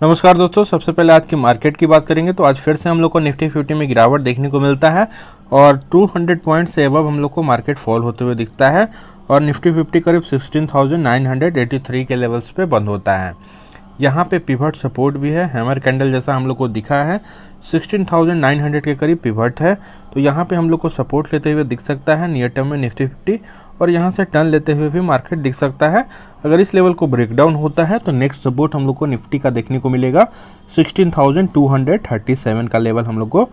नमस्कार दोस्तों, सबसे पहले आज की मार्केट की बात करेंगे तो आज फिर से हम लोग को निफ्टी 50 में गिरावट देखने को मिलता है और 200 पॉइंट से एबव हम लोग को मार्केट फॉल होते हुए दिखता है और निफ्टी 50 करीब 16,983 के लेवल्स पे बंद होता है। यहाँ पे पिवट सपोर्ट भी है, हैमर कैंडल जैसा हम लोग को दिखा है। 16,900 के करीब पिवट है, तो यहाँ पे हम लोग को सपोर्ट लेते हुए दिख सकता है नियर टर्म में निफ्टी 50 और यहाँ से टर्न लेते हुए भी मार्केट दिख सकता है। अगर इस लेवल को ब्रेक डाउन होता है तो नेक्स्ट सपोर्ट हम लोग को निफ्टी का देखने को मिलेगा 16,237 का लेवल हम लोग को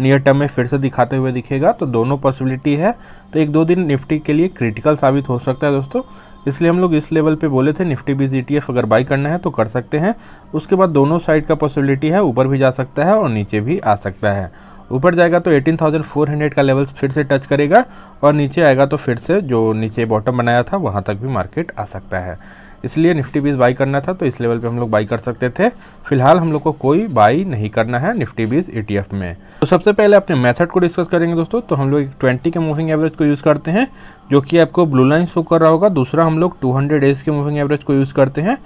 नियर टर्म में फिर से दिखाते हुए दिखेगा। तो दोनों पॉसिबिलिटी है, तो एक दो दिन निफ्टी के लिए क्रिटिकल साबित हो सकता है दोस्तों, इसलिए हम लोग इस लेवल पे बोले थे निफ्टी 20 ETF अगर बाई करना है तो कर सकते हैं। उसके बाद दोनों साइड का पॉसिबिलिटी है, ऊपर भी जा सकता है और नीचे भी आ सकता है। ऊपर जाएगा तो 18,400 का लेवल फिर से टच करेगा और नीचे आएगा तो फिर से जो नीचे बॉटम बनाया था वहाँ तक भी मार्केट आ सकता है। इसलिए निफ्टी 20 बाई करना था तो इस लेवल पे हम लोग बाई कर सकते थे। फिलहाल हम लोग को कोई बाई नहीं करना है निफ्टी 20 ETF में। तो सबसे पहले अपने मेथड को डिस्कस करेंगे दोस्तों। तो हम लोग 20 के मूविंग एवरेज को यूज़ करते हैं जो कि आपको ब्लू लाइन शो कर रहा होगा। दूसरा हम लोग 200 डेज के मूविंग एवरेज को यूज़ करते हैं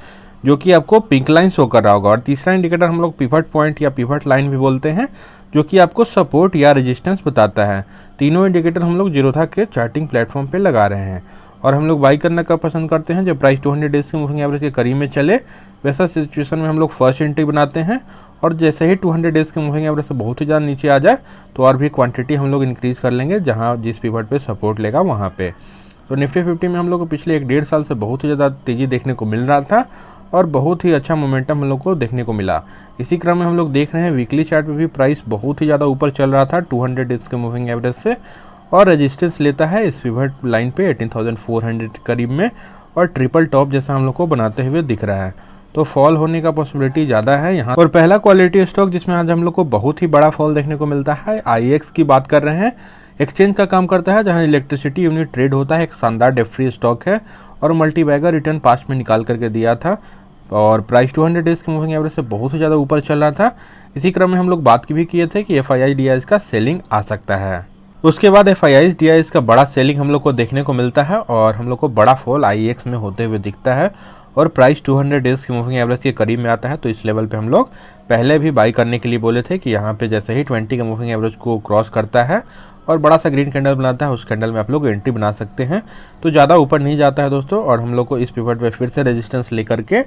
जो कि आपको पिंक लाइन शो कर रहा होगा। और तीसरा इंडिकेटर हम लोग पिवट पॉइंट या पिवट लाइन भी बोलते हैं जो कि आपको सपोर्ट या रेजिस्टेंस बताता है। तीनों इंडिकेटर हम लोग जीरोधा के चार्टिंग प्लेटफॉर्म पे लगा रहे हैं और हम लोग बाई करना कब पसंद करते हैं, जब प्राइस 200 डेज के मूविंग एवरेज के करीब में चले। वैसा सिचुएशन में हम लोग फर्स्ट एंट्री बनाते हैं और जैसे ही 200 डेज के मूविंग एवरेज से बहुत ही ज़्यादा नीचे आ जाए तो और भी क्वांटिटी हम लोग इंक्रीज़ कर लेंगे जहाँ जिस पिवट पे सपोर्ट लेगा वहाँ पे। तो निफ्टी 50 में हम लोग को पिछले 1-1.5 साल से बहुत ही ज़्यादा तेज़ी देखने को मिल रहा था और बहुत ही अच्छा मोमेंटम हम लोग को देखने को मिला। इसी क्रम में हम लोग देख रहे हैं वीकली चार्ट पे भी प्राइस बहुत ही ज़्यादा ऊपर चल रहा था 200 डेज के मूविंग एवरेज से और रेजिस्टेंस लेता है इस पिवट लाइन पे 18,400 करीब में और ट्रिपल टॉप जैसा हम लोग को बनाते हुए दिख रहा है। तो फॉल होने का पॉसिबिलिटी ज़्यादा है यहाँ। और पहला क्वालिटी स्टॉक जिसमें आज हम लोग को बहुत ही बड़ा फॉल देखने को मिलता है, IEX की बात कर रहे हैं। एक्सचेंज का काम करता है जहाँ इलेक्ट्रिसिटी यूनिट ट्रेड होता है। एक शानदार डेट फ्री स्टॉक है और मल्टी बैगर रिटर्न पास्ट में निकाल करके दिया था और प्राइस 200 डेज के मूविंग एवरेज से बहुत ही ज़्यादा ऊपर चल रहा था। इसी क्रम में हम लोग बात भी किए थे कि FII DIs का सेलिंग आ सकता है। उसके बाद FII DIs का बड़ा सेलिंग हम लोग को देखने को मिलता है और हम लोग को बड़ा फॉल IEX में होते हुए दिखता है और प्राइस 200 डेज के मूविंग एवरेज के करीब में आता है। तो इस लेवल पे हम लोग पहले भी बाई करने के लिए बोले थे कि यहाँ पे जैसे ही 20 के मूविंग एवरेज को क्रॉस करता है और बड़ा सा ग्रीन कैंडल बनाता है उस कैंडल में आप लोग एंट्री बना सकते हैं। तो ज़्यादा ऊपर नहीं जाता है दोस्तों और हम लोग को इस पिवट पे फिर से रेजिस्टेंस लेकर के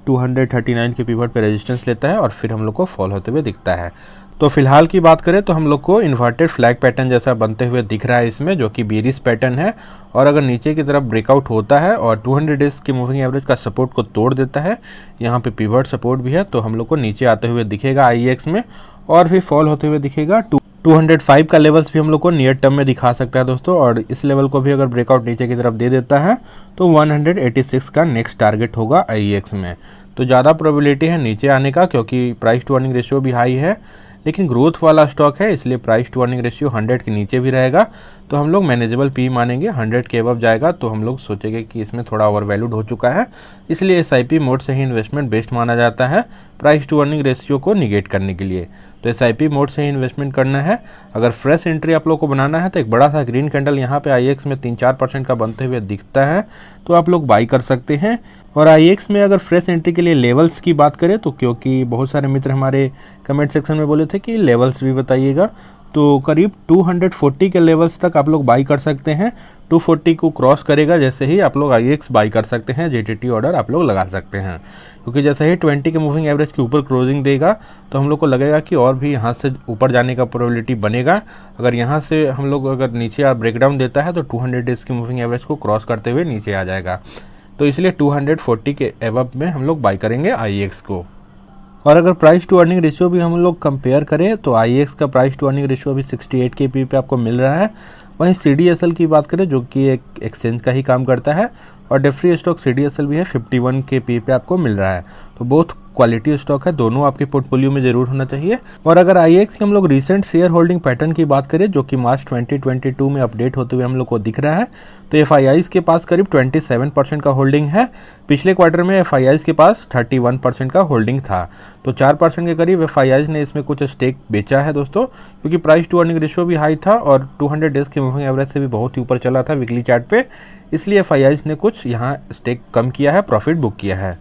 239 के पिवट पे रेजिस्टेंस लेता है और फिर हम लोग को फॉल होते हुए दिखता है। तो फिलहाल की बात करें तो हम लोग को इन्वर्टेड फ्लैग पैटर्न जैसा बनते हुए दिख रहा है इसमें, जो कि बेरिश पैटर्न है और अगर नीचे की तरफ ब्रेकआउट होता है और 200 डेज के मूविंग एवरेज का सपोर्ट को तोड़ देता है, यहाँ पे पिवट सपोर्ट भी है, तो हम लोग को नीचे आते हुए दिखेगा IEX में और भी फॉल होते हुए दिखेगा। 205 का लेवल्स भी हम लोग को नियर टर्म में दिखा सकता है दोस्तों और इस लेवल को भी अगर ब्रेकआउट नीचे की तरफ दे देता है तो 186 का नेक्स्ट टारगेट होगा IEX में। तो ज़्यादा प्रोबेबिलिटी है नीचे आने का क्योंकि प्राइस टू अर्निंग रेशियो भी हाई है, लेकिन ग्रोथ वाला स्टॉक है इसलिए प्राइस टू अर्निंग रेशियो 100 के नीचे भी रहेगा। तो हम लोग मैनेजेबल पी मानेंगे। 100 के अबव जाएगा तो हम लोग सोचेंगे कि इसमें थोड़ा ओवर वैल्यूड हो चुका है, इसलिए SIP मोड से ही इन्वेस्टमेंट बेस्ट माना जाता है प्राइस टू अर्निंग रेशियो को निगेट करने के लिए। तो SIP मोड से ही इन्वेस्टमेंट करना है। अगर फ्रेश एंट्री आप लोग को बनाना है तो एक बड़ा सा ग्रीन कैंडल यहाँ पे IEX में 3-4% का बनते हुए दिखता है तो आप लोग बाई कर सकते हैं। और IEX में अगर फ्रेश एंट्री के लिए लेवल्स की बात करें तो क्योंकि बहुत सारे मित्र हमारे कमेंट सेक्शन में बोले थे कि लेवल्स भी बताइएगा, तो करीब 240 के लेवल्स तक आप लोग बाई कर सकते हैं। 240 को क्रॉस करेगा जैसे ही आप लोग IEX बाई कर सकते हैं, JTT ऑर्डर आप लोग लगा सकते हैं क्योंकि जैसे ही 20 के मूविंग एवरेज के ऊपर क्लोजिंग देगा तो हम लोग को लगेगा कि और भी यहाँ से ऊपर जाने का प्रोबेबिलिटी बनेगा। अगर यहाँ से हम लोग अगर नीचे ब्रेकडाउन देता है तो 200 डेज के मूविंग एवरेज को क्रॉस करते हुए नीचे आ जाएगा। तो इसलिए 240 के एबव में हम लोग बाई करेंगे IEX को। और अगर प्राइस टू अर्निंग रेशियो भी हम लोग कंपेयर करें तो IEX का प्राइस टू अर्निंग रेशियो अभी 68 के पी पे आपको मिल रहा है। वहीं CDSL की बात करें जो कि एक एक्सचेंज का ही काम करता है और डेफ्री स्टॉक CDSL भी है 51 के पी पे आपको मिल रहा है। तो बहुत क्वालिटी स्टॉक है, दोनों आपके पोर्टफोलियो में जरूर होना चाहिए। और अगर IEX की हम लोग रिसेंट शेयर होल्डिंग पैटर्न की बात करें जो कि मार्च 2022 में अपडेट होते हुए हम लोग को दिख रहा है तो FIIs के पास करीब 27% का होल्डिंग है। पिछले क्वार्टर में FIIs के पास 31% का होल्डिंग था, तो 4% के करीब FIIs ने इसमें कुछ स्टेक बेचा है दोस्तों, क्योंकि प्राइस टू अर्निंग रेशियो भी हाई था और 200 डेज के मूविंग एवरेज से भी बहुत ही ऊपर चला था वीकली चार्ट पे, इसलिए FIIs ने कुछ यहाँ स्टेक कम किया है, प्रॉफिट बुक किया है।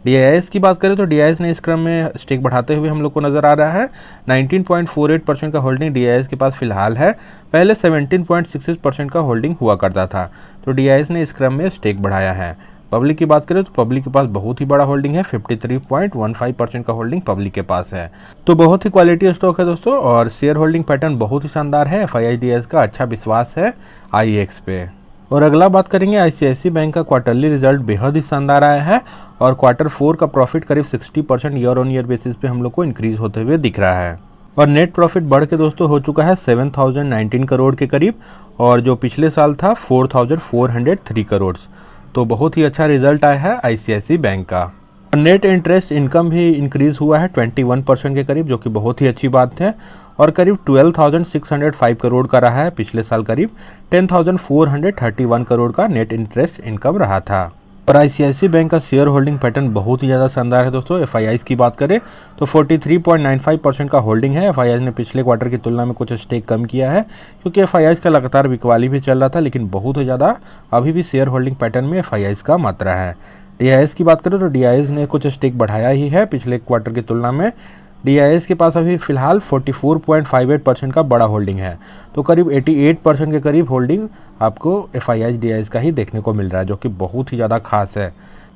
DIS की बात करें तो DIS ने इस क्रम में स्टेक बढ़ाते हुए हम लोग को नज़र आ रहा है। 19.48% का होल्डिंग DIS के पास फिलहाल है। पहले 17.66% का होल्डिंग हुआ करता था। तो DIS ने इस क्रम में स्टेक बढ़ाया है। पब्लिक की बात करें तो पब्लिक के पास बहुत ही बड़ा होल्डिंग है। 53.15% का होल्डिंग पब्लिक के पास है। तो बहुत ही क्वालिटी स्टॉक है दोस्तों, और शेयर होल्डिंग पैटर्न बहुत ही शानदार है। FIIDS का अच्छा विश्वास है IEX पे। और अगला बात करेंगे ICICI बैंक का क्वार्टरली रिजल्ट बेहद ही शानदार आया है, और Q4 का प्रॉफिट करीब 60% ईयर ऑन ईयर बेसिस पे हम लोग को इंक्रीज होते हुए दिख रहा है। और नेट प्रॉफिट बढ़ के दोस्तों हो चुका है 7019 करोड़ के करीब, और जो पिछले साल था 4403 करोड़। तो बहुत ही अच्छा रिजल्ट आया है ICICI बैंक का। नेट इंटरेस्ट इनकम भी इंक्रीज हुआ है 21% के करीब, जो कि बहुत ही अच्छी बात है, और करीब 12,605 करोड़ का रहा है। पिछले साल करीब 10,431 करोड़ का नेट इंटरेस्ट इनकम रहा था। और ICICI बैंक का शेयर होल्डिंग पैटर्न बहुत ही ज़्यादा शानदार है दोस्तों। FIIs की बात करें तो 43.95% का होल्डिंग है। FIIs ने पिछले क्वार्टर की तुलना में कुछ स्टेक कम किया है, क्योंकि FIIs का लगातार बिकवाली भी चल रहा था, लेकिन बहुत ही ज़्यादा अभी भी शेयर होल्डिंग पैटर्न में FIIs का मात्रा है। DIS की बात करें तो DIS ने कुछ स्टेक बढ़ाया ही है पिछले क्वार्टर की तुलना में। DIS के पास अभी फिलहाल 44.58% का बड़ा होल्डिंग है। तो करीब 88% के करीब होल्डिंग आपको FIIs DIS का ही देखने को मिल रहा है, जो कि बहुत ही ज़्यादा खास है।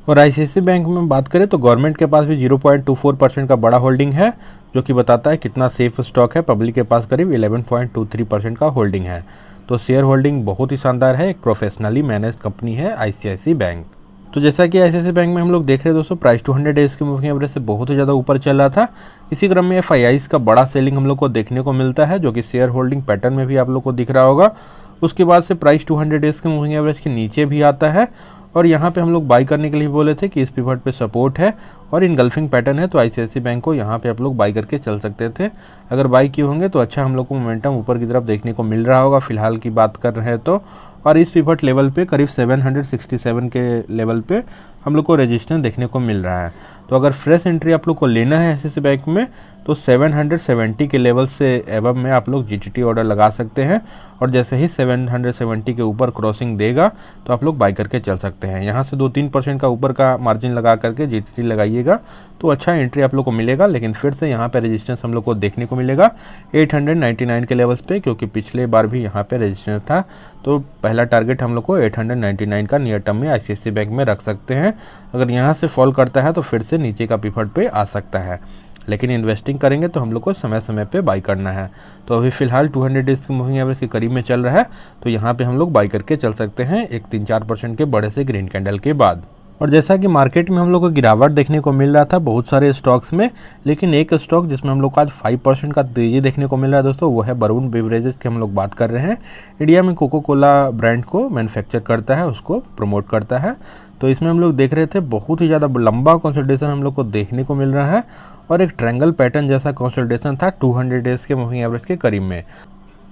और ICICI बैंक में बात करें तो गवर्नमेंट के पास भी 0.24% का बड़ा होल्डिंग है, जो कि बताता है कितना सेफ स्टॉक है। पब्लिक के पास करीब 11.23% का होल्डिंग है। तो शेयर होल्डिंग बहुत ही शानदार है। एक प्रोफेशनली मैनेज कंपनी है ICICI बैंक। तो जैसा कि ICICI बैंक में हम लोग देख रहे हैं दोस्तों, प्राइस 200 डेज के मूविंग एवरेज से बहुत ही ज़्यादा ऊपर चल रहा था। इसी क्रम में FIIs का बड़ा सेलिंग हम लोग को देखने को मिलता है, जो कि शेयर होल्डिंग पैटर्न में भी आप लोग को दिख रहा होगा। उसके बाद से प्राइस 200 डेज के मूविंग एवरेज के नीचे भी आता है, और यहाँ पे हम लोग बाई करने के लिए बोले थे कि इस पिवट पे सपोर्ट है और इनगल्फिंग पैटर्न है। तो ICICI बैंक को यहाँ पे आप लोग बाई करके चल सकते थे। अगर बाई किए होंगे तो अच्छा हम लोग को मोमेंटम ऊपर की तरफ देखने को मिल रहा होगा फिलहाल की बात कर रहे हैं तो। और इस पिवट लेवल पे करीब 767 के लेवल पे हम लोग को रेजिस्टेंस देखने को मिल रहा है। तो अगर फ्रेश एंट्री आप लोग को लेना है ICICI बैंक में तो 770 के लेवल से एबव में आप लोग GTT ऑर्डर लगा सकते हैं, और जैसे ही 770 के ऊपर क्रॉसिंग देगा तो आप लोग बाई करके चल सकते हैं। यहाँ से 2-3% का ऊपर का मार्जिन लगा करके GTT लगाइएगा तो अच्छा एंट्री आप लोग को मिलेगा। लेकिन फिर से यहाँ पे रेजिस्टेंस हम लोग को देखने को मिलेगा 899 के लेवल्स पे, क्योंकि पिछले बार भी यहाँ पे रेजिस्टेंस था। तो पहला टारगेट हम लोग को 899 का नियर टर्म में ICICI बैंक में रख सकते हैं। अगर यहाँ से फॉल करता है तो फिर से नीचे का पिवट पे आ सकता है, लेकिन इन्वेस्टिंग करेंगे तो हम लोग को समय समय पे बाई करना है। तो अभी फिलहाल 200 डेज की मूविंग एवरेज के करीब में चल रहा है, तो यहाँ पे हम लोग बाई करके चल सकते हैं एक 3-4% के बड़े से ग्रीन कैंडल के बाद। और जैसा कि मार्केट में हम लोग को गिरावट देखने को मिल रहा था बहुत सारे स्टॉक्स में, लेकिन एक स्टॉक जिसमें हम लोग को आज 5% का तेजी देखने को मिल रहा है दोस्तों, वो है वरुण बेवरेजेस की हम लोग बात कर रहे हैं। इंडिया में कोको कोला ब्रांड को मैन्युफैक्चर करता है, उसको प्रमोट करता है। तो इसमें हम लोग देख रहे थे बहुत ही ज़्यादा लंबा कंसोलिडेशन हम लोग को देखने को मिल रहा है, और एक ट्रायंगल पैटर्न जैसा कंसोलिडेशन था 200 डेज के मूविंग एवरेज के करीब में।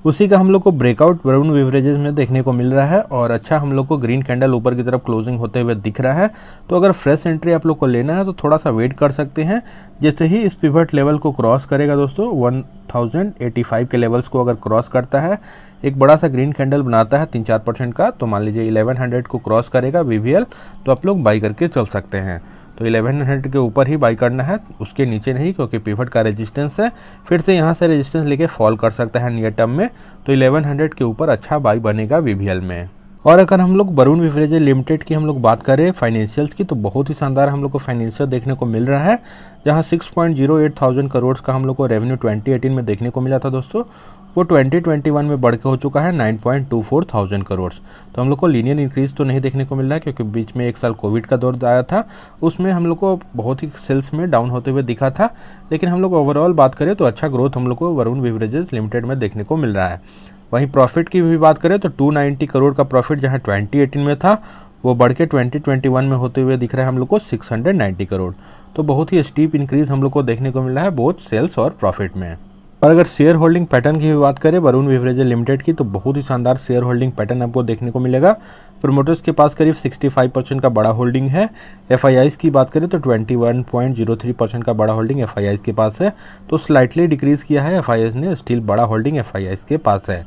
उसी का हम लोग को ब्रेकआउट वरुण बेवरेजेस में देखने को मिल रहा है, और अच्छा हम लोग को ग्रीन कैंडल ऊपर की तरफ क्लोजिंग होते हुए दिख रहा है। तो अगर फ्रेश एंट्री आप लोग को लेना है तो थोड़ा सा वेट कर सकते हैं। जैसे ही इस पिवट लेवल को क्रॉस करेगा दोस्तों 1085 के लेवल्स को अगर क्रॉस करता है, एक बड़ा सा ग्रीन कैंडल बनाता है 3-4% का, तो मान लीजिए 1100 को क्रॉस करेगा VVL, तो आप लोग बाई करके चल सकते हैं। तो 1100 के ऊपर ही बाई करना है, उसके नीचे नहीं, क्योंकि पिवट का रेजिस्टेंस है। फिर से यहाँ से रेजिस्टेंस लेके फॉल कर सकता है नियर टर्म में, तो 1100 के ऊपर अच्छा बाई बनेगा VVL में। और अगर हम लोग वरुण बेवरेजेस लिमिटेड की हम लोग बात करें फाइनेंशियल्स की, तो बहुत ही शानदार हम लोग को फाइनेंशियल देखने को मिल रहा है, जहाँ 6.08 थाउजेंड करोड़ का हम लोग को रेवेन्यू 2018 में देखने को मिला था दोस्तों, वो 2021 में बढ़ के हो चुका है 9.24 थाउजेंड करोड़। तो हम लोग को लीनियर इंक्रीज तो नहीं देखने को मिल रहा है, क्योंकि बीच में एक साल कोविड का दौर आया था, उसमें हम लोग को बहुत ही सेल्स में डाउन होते हुए दिखा था। लेकिन हम लोग ओवरऑल बात करें तो अच्छा ग्रोथ हम लोग को वरुण बेवरेजेस लिमिटेड में देखने को मिल रहा है। वहीं प्रॉफिट की भी बात करें तो 290 करोड़ का प्रॉफिट जहां 2018 में था, वो बढ़ के 2021 में होते हुए दिख रहा है हम लोग को 690 करोड़। तो बहुत ही स्टीप इंक्रीज हम लोग को देखने को मिल रहा है बोथ सेल्स और प्रॉफिट में। और अगर शेयर होल्डिंग पैटर्न की भी बात करें वरुण बेवरेजेस लिमिटेड की, तो बहुत ही शानदार शेयर होल्डिंग पैटर्न आपको देखने को मिलेगा। प्रोमोटर्स के पास करीब 65% का बड़ा होल्डिंग है। FIIs की बात करें तो 21.03% का बड़ा होल्डिंग FIIs के पास है, तो स्लाइटली डिक्रीज किया है FIIs ने, स्टिल बड़ा होल्डिंग FIIs के पास है।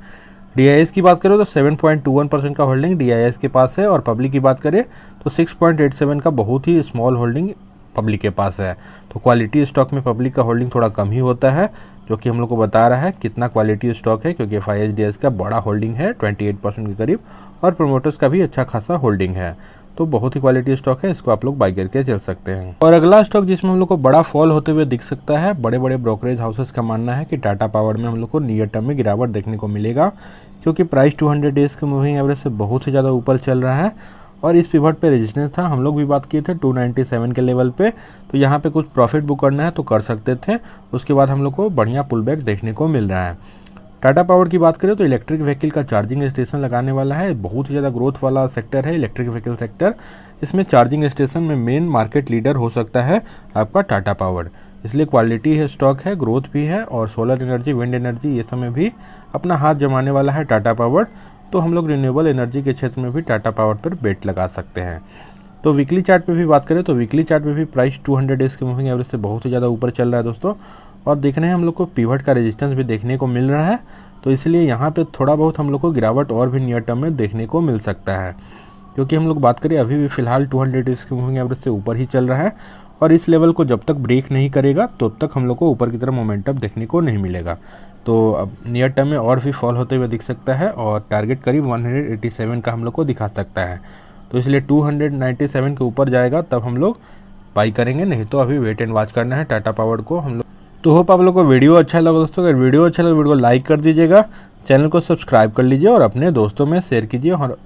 DIS की बात करें तो 7.21% का होल्डिंग DIS के पास है, और पब्लिक की बात करें तो 6.87 का बहुत ही स्मॉल होल्डिंग पब्लिक के पास है। तो क्वालिटी स्टॉक में पब्लिक का होल्डिंग थोड़ा कम ही होता है, जो कि हम लोग को बता रहा है कितना क्वालिटी स्टॉक है, क्योंकि FIHDS का बड़ा होल्डिंग है 28% के करीब, और प्रोमोटर्स का भी अच्छा खासा होल्डिंग है। तो बहुत ही क्वालिटी स्टॉक है, इसको आप लोग बाई करके चल सकते हैं। और अगला स्टॉक जिसमें हम लोग को बड़ा फॉल होते हुए दिख सकता है, बड़े बड़े ब्रोकरेज हाउसेस का मानना है कि टाटा पावर में हम लोग को नियर टर्म में गिरावट देखने को मिलेगा, क्योंकि प्राइस 200 डेज के मूविंग एवरेज से बहुत ही ज़्यादा ऊपर चल रहा है और इस पिवट पे रेजिस्टेंस था। हम लोग भी बात किए थे 297 के लेवल पे, तो यहाँ पे कुछ प्रॉफिट बुक करना है तो कर सकते थे। उसके बाद हम लोग को बढ़िया पुल बैक देखने को मिल रहा है। टाटा पावर की बात करें तो इलेक्ट्रिक व्हीकल का चार्जिंग स्टेशन लगाने वाला है, बहुत ही ज़्यादा ग्रोथ वाला सेक्टर है इलेक्ट्रिक व्हीकल सेक्टर। इसमें चार्जिंग स्टेशन में मेन मार्केट लीडर हो सकता है आपका टाटा पावर, इसलिए क्वालिटी है स्टॉक है, ग्रोथ भी है, और सोलर एनर्जी, विंड एनर्जी ये समय भी अपना हाथ जमाने वाला है टाटा पावर। तो हम लोग रिन्यूएबल एनर्जी के क्षेत्र में भी टाटा पावर पर बेट लगा सकते हैं। तो वीकली चार्ट पे भी बात करें तो वीकली चार्ट पे भी प्राइस 200 डेज के मूविंग एवरेज से बहुत ही ज़्यादा ऊपर चल रहा है दोस्तों, और देख रहे हैं हम लोग को पिवट का रेजिस्टेंस भी देखने को मिल रहा है। तो इसलिए यहाँ पे थोड़ा बहुत हम लोग को गिरावट और भी नियर टर्म में देखने को मिल सकता है, क्योंकि हम लोग बात करें अभी भी फिलहाल 200 डेज के मूविंग एवरेज से ऊपर ही चल रहा है, और इस लेवल को जब तक ब्रेक नहीं करेगा तब तक हम लोग को ऊपर की तरफ मोमेंटम देखने को नहीं मिलेगा। तो अब नियर टर्म में और भी फॉल होते हुए दिख सकता है, और टारगेट करीब 187 का हम लोग को दिखा सकता है। तो इसलिए 297 के ऊपर जाएगा तब हम लोग बाई करेंगे, नहीं तो अभी वेट एंड वॉच करना है टाटा पावर को हम लोग। तो होप आप लोग को वीडियो अच्छा लगा दोस्तों। अगर वीडियो अच्छा लगा वीडियो को लाइक कर दीजिएगा, चैनल को सब्सक्राइब कर लीजिए और अपने दोस्तों में शेयर कीजिए। और